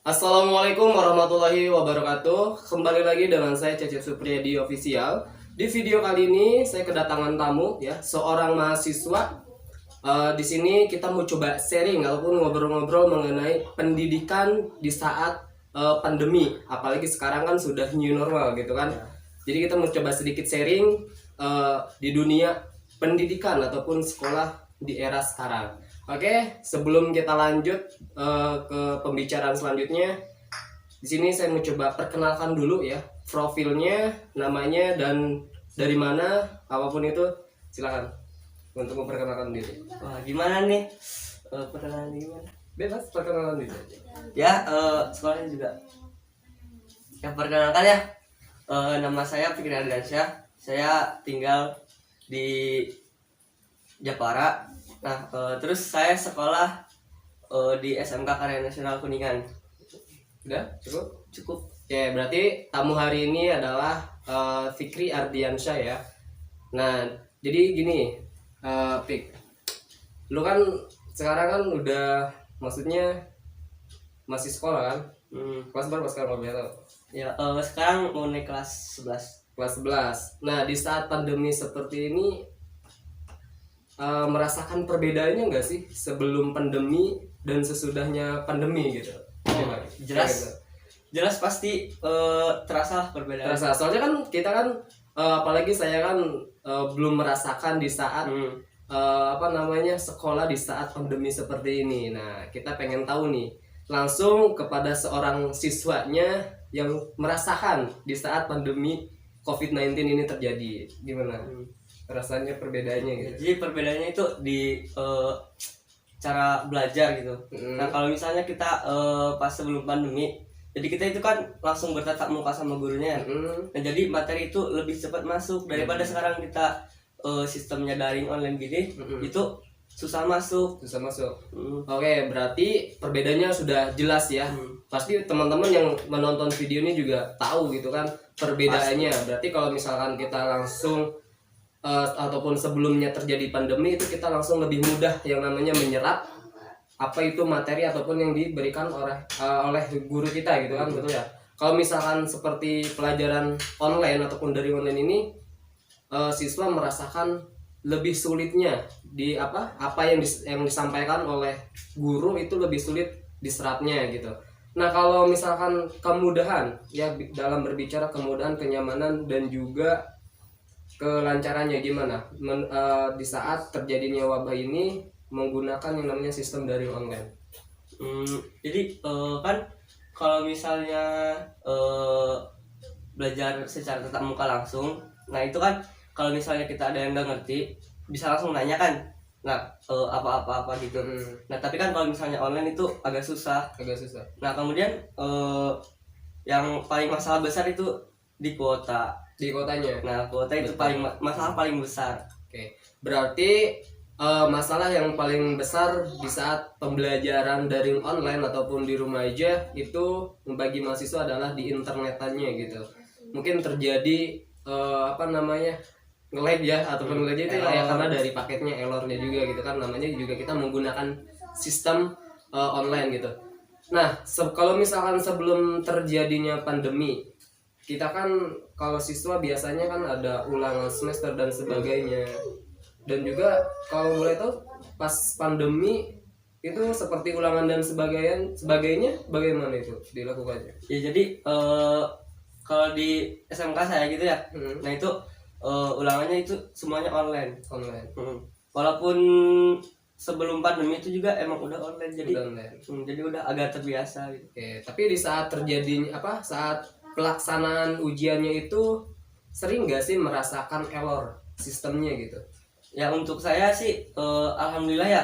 Assalamualaikum warahmatullahi wabarakatuh. Kembali lagi dengan saya Cecep Supriyadi Official. Di video kali ini saya kedatangan tamu ya, seorang mahasiswa. Di sini kita mau coba sharing ataupun ngobrol-ngobrol mengenai pendidikan di saat pandemi. Apalagi sekarang kan sudah new normal gitu kan. Jadi kita mau coba sedikit sharing di dunia pendidikan ataupun sekolah di era sekarang. Oke, sebelum kita lanjut ke pembicaraan selanjutnya, di sini saya mau coba perkenalkan dulu ya profilnya, namanya dan dari mana, apapun itu silakan untuk memperkenalkan diri. Wah, gimana nih? Perkenalan gimana? Bebas perkenalan diri aja. Ya, sekolahnya juga. Yang perkenalkan ya, nama saya Fikri Ardiansyah. Saya tinggal di Japara. Nah, terus saya sekolah di SMK Karya Nasional Kuningan. Udah cukup? Cukup. Ya, berarti tamu hari ini adalah Fikri Ardiansyah ya. Nah, jadi gini, Fik, lu kan sekarang kan udah, maksudnya masih sekolah kan? Kelas berapa sekarang kalau boleh tahu? Ya, sekarang mau naik kelas 11. Kelas 11. Nah, di saat pandemi seperti ini merasakan perbedaannya nggak sih sebelum pandemi dan sesudahnya pandemi gitu? Jelas. Jelas pasti terasa lah perbedaan. Terasa, soalnya kan kita kan apalagi saya kan belum merasakan di saat sekolah di saat pandemi seperti ini. Nah, kita pengen tahu nih langsung kepada seorang siswanya yang merasakan di saat pandemi COVID-19 ini terjadi. Gimana rasanya perbedaannya gitu? Jadi perbedaannya itu di cara belajar gitu. Nah, kalau misalnya kita pas sebelum pandemi, jadi kita itu kan langsung bertatap muka sama gurunya. Nah, jadi materi itu lebih cepat masuk daripada sekarang kita sistemnya daring online gini, itu susah masuk. Oke, berarti perbedaannya sudah jelas ya. Pasti teman-teman yang menonton video ini juga tahu gitu kan perbedaannya. Berarti kalau misalkan kita langsung ataupun sebelumnya terjadi pandemi, itu kita langsung lebih mudah yang namanya menyerap apa itu materi ataupun yang diberikan oleh guru kita gitu kan, betul ya. Kalau misalkan seperti pelajaran online ataupun dari online ini, siswa merasakan lebih sulitnya di apa yang disampaikan oleh guru itu lebih sulit diserapnya gitu. Nah, kalau misalkan kemudahan ya, dalam berbicara kemudahan, kenyamanan dan juga kelancarannya gimana di saat terjadinya wabah ini menggunakan yang namanya sistem daring online? Jadi kan kalau misalnya belajar secara tatap muka langsung, nah itu kan kalau misalnya kita ada yang nggak ngerti bisa langsung nanya kan, nah apa gitu. Nah, tapi kan kalau misalnya online itu agak susah. Nah, kemudian yang paling masalah besar itu di kotanya. Nah, kuota itu paling masalah paling besar. Oke, berarti masalah yang paling besar di saat pembelajaran daring online ataupun di rumah aja itu bagi mahasiswa adalah di internetannya gitu. Mungkin terjadi nge-lag ya, ataupun nge-lag itu ya karena dari paketnya, errornya juga gitu kan, namanya juga kita menggunakan sistem online gitu. Nah, kalau misalkan sebelum terjadinya pandemi, kita kan kalau siswa biasanya kan ada ulangan semester dan sebagainya. Dan juga kalau boleh tahu pas pandemi itu seperti ulangan dan sebagainya bagaimana itu dilakukannya? Ya, jadi kalau di SMK saya gitu ya, nah itu ulangannya itu semuanya online. Walaupun sebelum pandemi itu juga emang udah online, jadi udah agak terbiasa gitu. Oke, tapi di saat terjadinya saat pelaksanaan ujiannya itu sering nggak sih merasakan error sistemnya gitu? Ya, untuk saya sih alhamdulillah ya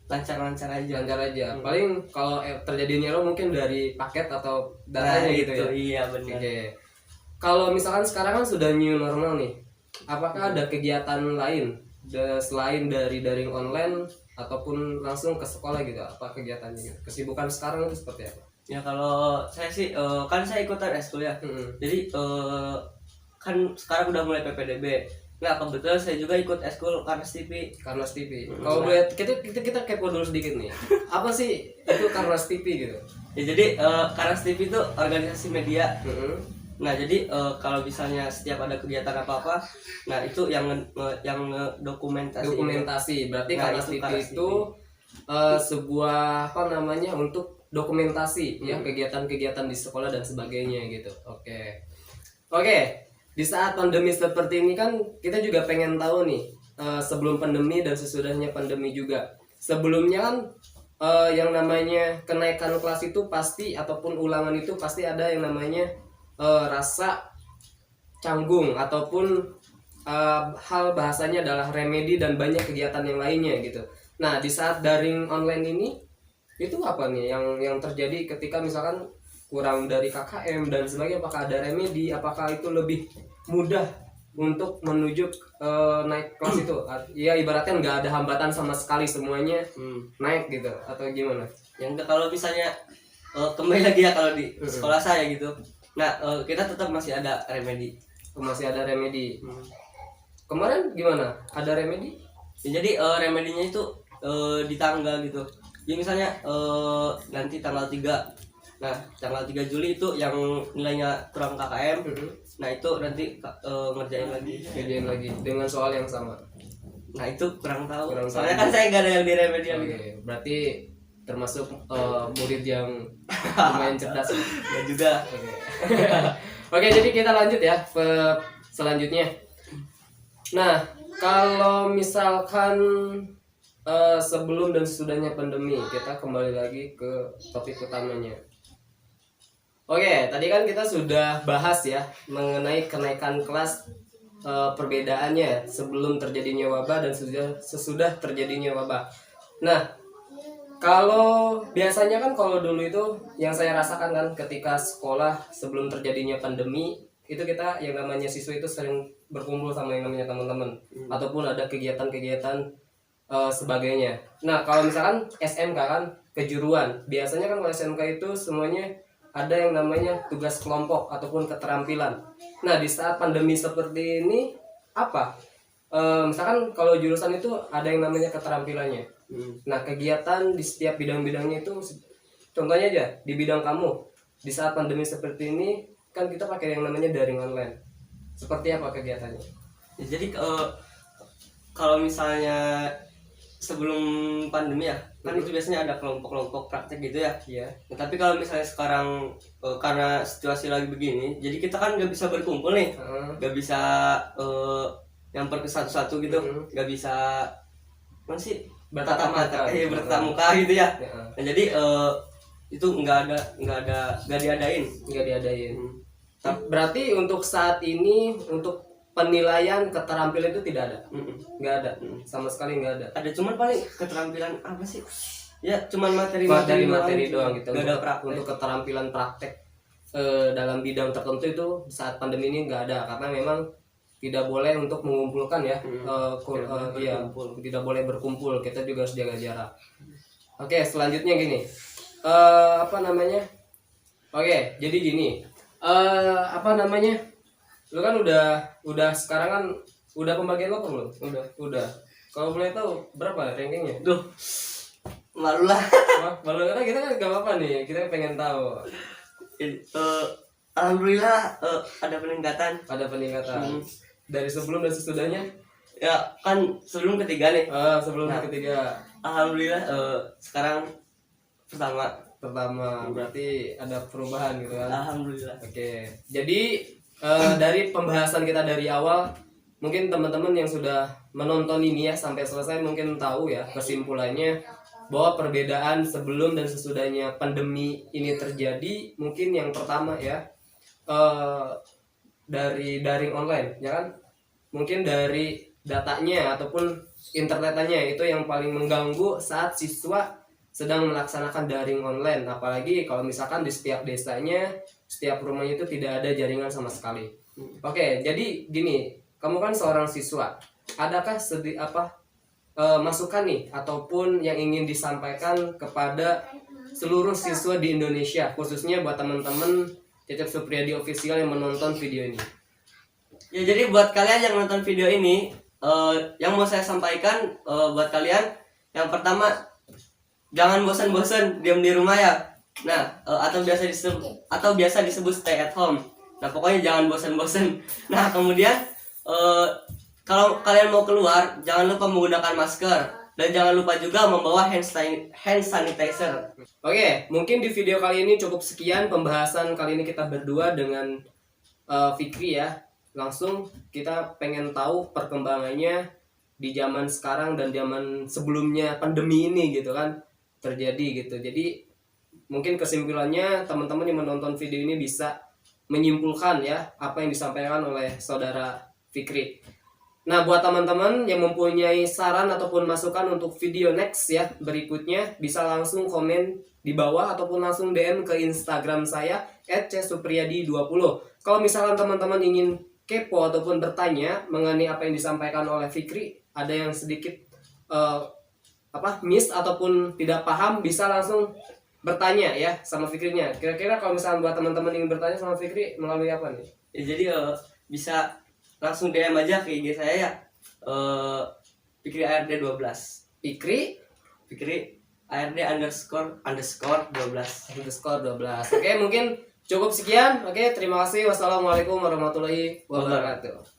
lancar aja. Paling kalau terjadinya error mungkin dari paket atau datanya gitu ya. Iya, benar. Oke. Kalau misalkan sekarang kan sudah new normal nih, apakah ada kegiatan lain selain dari daring online ataupun langsung ke sekolah gitu? Apa kegiatannya gitu? Kesibukan sekarang itu seperti apa? Ya, kalau saya sih kan saya ikutan eskul ya. Jadi kan sekarang udah mulai PPDB. Nah kebetulan saya juga ikut eskul Karnas TV. Karnas TV. Kalau boleh kita kepo dulu sedikit nih. Apa sih itu Karnas TV gitu? Ya jadi Karnas TV itu organisasi media. Nah jadi kalau misalnya setiap ada kegiatan apa-apa, nah itu yang dokumentasi. Berarti Nah, Karnas itu TV Karnas itu sebuah apa namanya untuk dokumentasi ya kegiatan-kegiatan di sekolah dan sebagainya gitu. Oke. Di saat pandemi seperti ini kan kita juga pengen tahu nih sebelum pandemi dan sesudahnya pandemi juga. Sebelumnya kan yang namanya kenaikan kelas itu pasti ataupun ulangan itu pasti ada yang namanya rasa canggung ataupun hal bahasanya adalah remedi dan banyak kegiatan yang lainnya gitu. Nah, di saat daring online ini itu apa nih yang terjadi ketika misalkan kurang dari KKM dan sebagainya, apakah ada remedi, apakah itu lebih mudah untuk menuju naik kelas itu? Ya ibaratnya nggak ada hambatan sama sekali, semuanya naik gitu atau gimana? Yang kalau misalnya kembali lagi ya kalau di sekolah saya gitu, nah kita tetap masih ada remedi. Masih ada remedi. Kemarin gimana? Ada remedi? Ya, jadi remedinya itu di tanggal gitu. Jadi misalnya nanti tanggal 3. Nah, tanggal 3 Juli itu yang nilainya kurang KKM. Nah, itu nanti ngerjain lagi dengan soal yang sama. Nah, itu kurang tahu. Soalnya kan saya nggak ada yang di remedial. Berarti termasuk murid yang lumayan cerdas. Ya juga. Oke, jadi kita lanjut ya ke selanjutnya. Nah, kalau misalkan sebelum dan sesudahnya pandemi, kita kembali lagi ke topik utamanya. Oke, tadi kan kita sudah bahas ya mengenai kenaikan kelas, perbedaannya sebelum terjadinya wabah dan sesudah terjadinya wabah. Nah, kalau biasanya kan kalau dulu itu yang saya rasakan kan ketika sekolah sebelum terjadinya pandemi itu kita yang namanya siswa itu sering berkumpul sama yang namanya teman-teman ataupun ada kegiatan-kegiatan sebagainya. Nah, kalau misalkan SMK kan kejuruan, biasanya kan kalau SMK itu semuanya ada yang namanya tugas kelompok ataupun keterampilan. Nah, di saat pandemi seperti ini apa? Misalkan kalau jurusan itu ada yang namanya keterampilannya. Nah, kegiatan di setiap bidang-bidangnya itu, contohnya aja di bidang kamu, di saat pandemi seperti ini kan kita pakai yang namanya daring online. Seperti apa kegiatannya? Ya, jadi kalau misalnya sebelum pandemi ya kan itu biasanya ada kelompok-kelompok praktek gitu ya. Iya. Nah, tapi kalau misalnya sekarang karena situasi lagi begini, jadi kita kan nggak bisa berkumpul nih, nggak bisa nyamper ke satu-satu gitu, nggak bisa mana sih bertatap muka gitu ya. Nah, jadi itu nggak diadain. Berarti untuk saat ini untuk penilaian keterampilan itu tidak ada, nggak ada, sama sekali nggak ada. Ada cuman paling keterampilan apa sih? Ya cuman materi doang gitu. Untuk keterampilan praktek dalam bidang tertentu itu saat pandemi ini nggak ada karena memang tidak boleh untuk mengumpulkan ya, tidak boleh berkumpul. Kita juga harus jaga jarak. Oke, selanjutnya gini, Oke, jadi gini, lu kan udah sekarang kan udah pembagian lo belum? Udah. Kalau boleh tahu berapa rankingnya? Duh, malu lah. Malu karena kita kan gak apa-apa nih, kita pengen tahu. Alhamdulillah ada peningkatan. Dari sebelum dan sesudahnya? Ya kan sebelum ketiga nih. Ketiga. Alhamdulillah sekarang pertama. Berarti ada perubahan gitu kan? Alhamdulillah. Oke. Jadi dari pembahasan kita dari awal, mungkin teman-teman yang sudah menonton ini ya sampai selesai mungkin tahu ya kesimpulannya bahwa perbedaan sebelum dan sesudahnya pandemi ini terjadi. Mungkin yang pertama ya dari daring online ya kan, mungkin dari datanya ataupun internetannya itu yang paling mengganggu saat siswa sedang melaksanakan daring online, apalagi kalau misalkan di setiap desanya, setiap rumahnya itu tidak ada jaringan sama sekali. Oke, jadi gini, kamu kan seorang siswa, adakah masukan nih ataupun yang ingin disampaikan kepada seluruh siswa di Indonesia, khususnya buat teman-teman Cecep Supriyadi Official yang menonton video ini? Ya jadi buat kalian yang nonton video ini, yang mau saya sampaikan buat kalian, yang pertama jangan bosan-bosan diam di rumah ya. Nah, atau biasa disebut stay at home. Nah, pokoknya jangan bosan-bosan. Nah, kemudian kalau kalian mau keluar, jangan lupa menggunakan masker dan jangan lupa juga membawa hand sanitizer. Oke, mungkin di video kali ini cukup sekian pembahasan kali ini kita berdua dengan Fikri ya. Langsung kita pengen tahu perkembangannya di zaman sekarang dan zaman sebelumnya pandemi ini gitu kan terjadi gitu. Jadi mungkin kesimpulannya teman-teman yang menonton video ini bisa menyimpulkan ya apa yang disampaikan oleh saudara Fikri. Nah, buat teman-teman yang mempunyai saran ataupun masukan untuk video next ya berikutnya, bisa langsung komen di bawah ataupun langsung DM ke Instagram saya @csupriyadi20. Kalau misalkan teman-teman ingin kepo ataupun bertanya mengenai apa yang disampaikan oleh Fikri, ada yang sedikit miss ataupun tidak paham, bisa langsung bertanya ya sama Fikrinya. Kira-kira kalau misalkan buat teman-teman ingin bertanya sama Fikri melalui apa nih? Ya, jadi bisa langsung DM aja ke IG saya ya. Fikri ARD 12. Fikri ARD __12. Oke, mungkin cukup sekian. Oke, terima kasih. Wassalamualaikum warahmatullahi wabarakatuh.